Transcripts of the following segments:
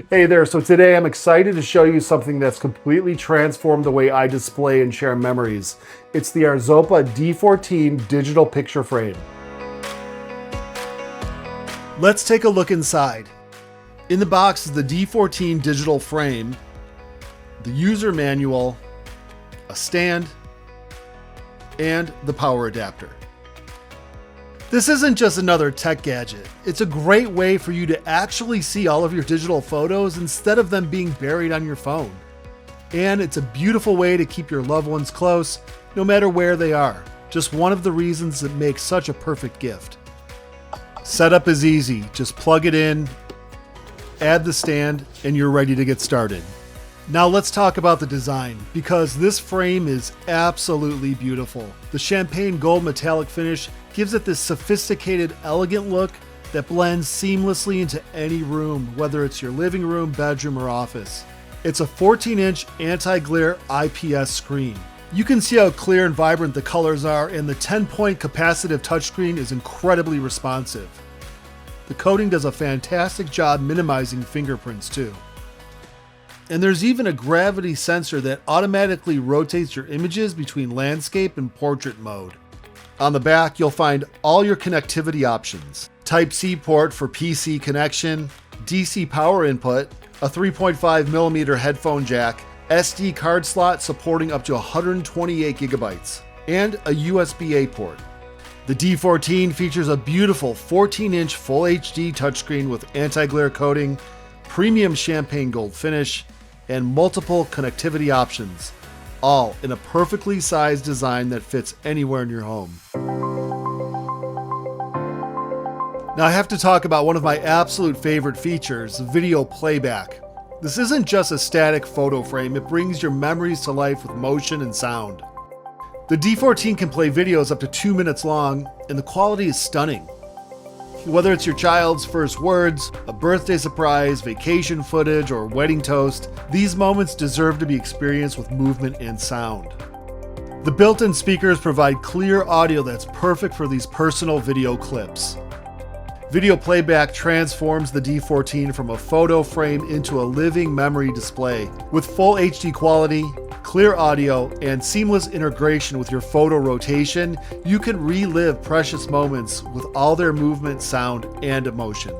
Hey there, so today I'm excited to show you something that's completely transformed the way I display and share memories. It's the ARZOPA D14 digital picture frame. Let's take a look inside. In the box is the D14 digital frame, the user manual, a stand, and the power adapter. This isn't just another tech gadget. It's a great way for you to actually see all of your digital photos instead of them being buried on your phone. And it's a beautiful way to keep your loved ones close, no matter where they are. Just one of the reasons it makes such a perfect gift. Setup is easy. Just plug it in, add the stand, and you're ready to get started. Now let's talk about the design, because this frame is absolutely beautiful. The champagne gold metallic finish gives it this sophisticated, elegant look that blends seamlessly into any room, whether it's your living room, bedroom, or office. It's a 14-inch anti-glare IPS screen. You can see how clear and vibrant the colors are, and the 10-point capacitive touchscreen is incredibly responsive. The coating does a fantastic job minimizing fingerprints too. And there's even a gravity sensor that automatically rotates your images between landscape and portrait mode. On the back, you'll find all your connectivity options. Type-C port for PC connection, DC power input, a 3.5mm headphone jack, SD card slot supporting up to 128 gigabytes, and a USB-A port. The D14 features a beautiful 14-inch Full HD touchscreen with anti-glare coating, premium champagne gold finish, and multiple connectivity options, all in a perfectly sized design that fits anywhere in your home. Now I have to talk about one of my absolute favorite features, video playback. This isn't just a static photo frame, it brings your memories to life with motion and sound. The D14 can play videos up to 2 minutes long, and the quality is stunning. Whether it's your child's first words, a birthday surprise, vacation footage, or wedding toast, these moments deserve to be experienced with movement and sound. The built-in speakers provide clear audio that's perfect for these personal video clips. Video playback transforms the D14 from a photo frame into a living memory display. With full HD quality, clear audio, and seamless integration with your photo rotation, you can relive precious moments with all their movement, sound, and emotion.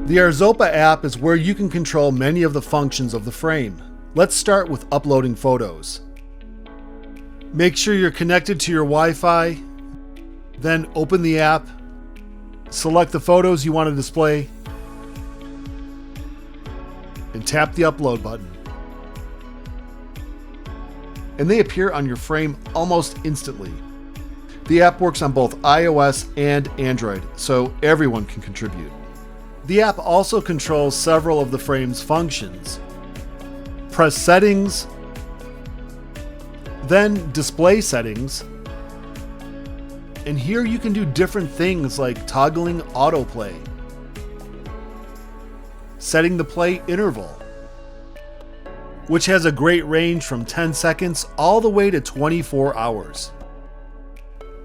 The ARZOPA app is where you can control many of the functions of the frame. Let's start with uploading photos. Make sure you're connected to your Wi-Fi, then open the app, select the photos you want to display, and tap the upload button. And they appear on your frame almost instantly. The app works on both iOS and Android, so everyone can contribute. The app also controls several of the frame's functions. Press Settings, then Display Settings, and here you can do different things like toggling autoplay, setting the play interval, which has a great range from 10 seconds all the way to 24 hours.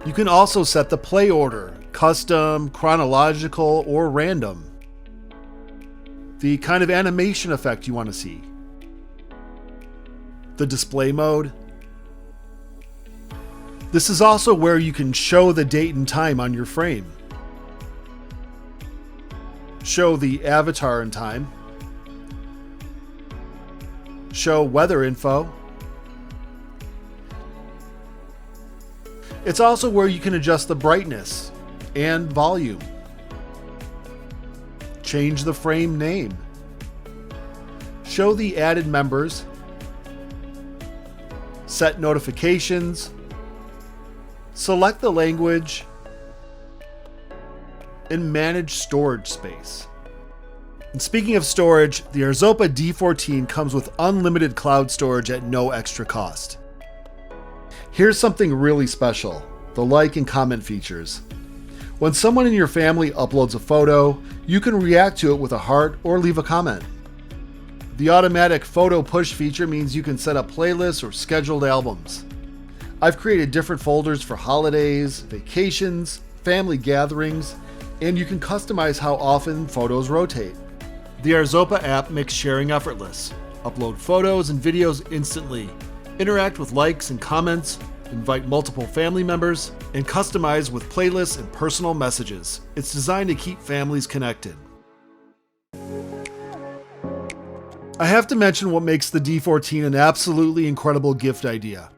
You can also set the play order, custom, chronological, or random, the kind of animation effect you want to see, the display mode. This is also where you can show the date and time on your frame, show the avatar and time, show weather info. It's also where you can adjust the brightness and volume, change the frame name, show the added members, set notifications, select the language, and manage storage space. And speaking of storage, the ARZOPA D14 comes with unlimited cloud storage at no extra cost. Here's something really special, the like and comment features. When someone in your family uploads a photo, you can react to it with a heart or leave a comment. The automatic photo push feature means you can set up playlists or scheduled albums. I've created different folders for holidays, vacations, family gatherings, and you can customize how often photos rotate. The ARZOPA app makes sharing effortless. Upload photos and videos instantly. Interact with likes and comments. Invite multiple family members. And customize with playlists and personal messages. It's designed to keep families connected. I have to mention what makes the D14 an absolutely incredible gift idea.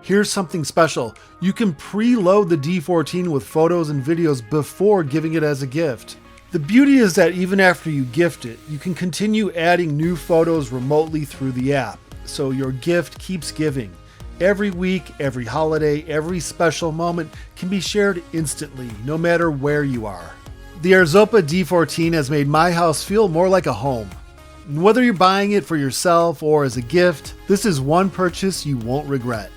Here's something special. You can preload the D14 with photos and videos before giving it as a gift. The beauty is that even after you gift it, you can continue adding new photos remotely through the app, so your gift keeps giving. Every week, every holiday, every special moment can be shared instantly, no matter where you are. The ARZOPA D14 has made my house feel more like a home. Whether you're buying it for yourself or as a gift, this is one purchase you won't regret.